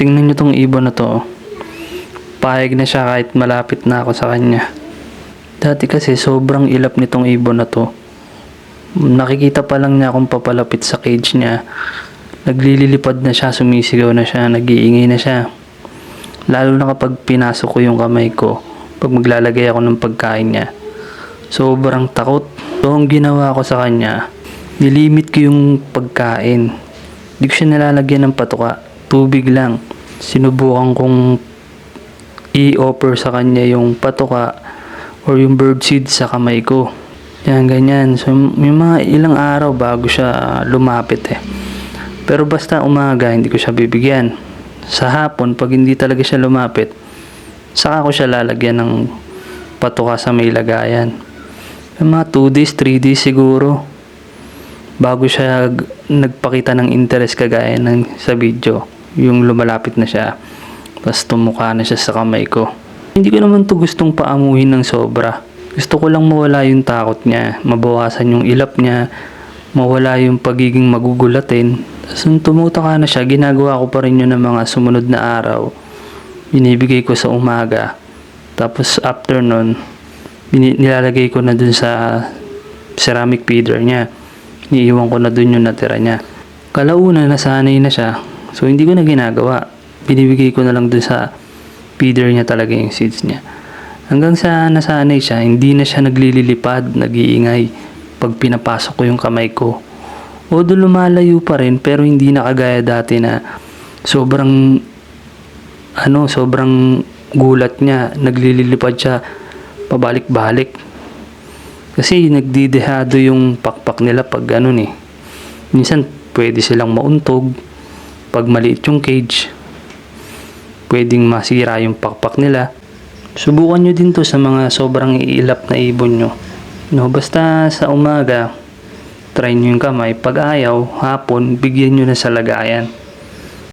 tingnan nyo tong ibon na to. Pahig na siya kahit malapit na ako sa kanya. Dati kasi sobrang ilap nitong ibon na to. Nakikita pa lang niya akong papalapit sa cage niya. Naglililipad na siya, sumisigaw na siya, nag-iingay na siya. Lalo na kapag pinasok ko yung kamay ko, pag maglalagay ako ng pagkain niya. Sobrang takot. So, ang ginawa ko sa kanya, nilimit ko yung pagkain. Hindi ko siya nilalagyan ng patuka, tubig lang. Sinubukan kong i-offer sa kanya yung patuka or yung birdseed sa kamay ko. Yan, ganyan. So, may mga ilang araw bago siya lumapit eh. Pero basta umaga, hindi ko siya bibigyan. Sa hapon, pag hindi talaga siya lumapit, saka ko siya lalagyan ng patuka sa may lagayan. Mga 2 days, 3 days siguro, bago siya nagpakita ng interest kagaya ng sa video. Yung lumalapit na siya. Tapos tumukha na siya sa kamay ko. Hindi ko naman to gustong paamuhin ng sobra. Gusto ko lang mawala yung takot niya. Mabawasan yung ilap niya. Mawala yung pagiging magugulatin. Tapos nung tumutaka na siya, ginagawa ko pa rin yun ng mga sumunod na araw. Binibigay ko sa umaga. Tapos after nun, nilalagay ko na dun sa ceramic feeder niya. Iniiwan ko na dun yung natira niya. Kalauna, nasanay na siya. So hindi ko na ginagawa. Binibigay ko na lang dun sa feeder niya talaga yung seeds niya. Hanggang sa nasanay siya, hindi na siya naglililipad, nag-iingay pag pinapasok ko yung kamay ko. Although lumalayo pa rin, pero hindi na kagaya dati na sobrang gulat niya, naglililipad siya pabalik-balik. Kasi nagdidehado yung pakpak nila pag ganun eh. Minsan pwede silang mauntog pag maliit yung cage. Pwedeng masira yung pakpak nila. Subukan nyo din to sa mga sobrang iilap na ibon nyo. No, basta sa umaga, try nyo yung kamay. Pag ayaw, hapon, bigyan nyo na sa lagayan.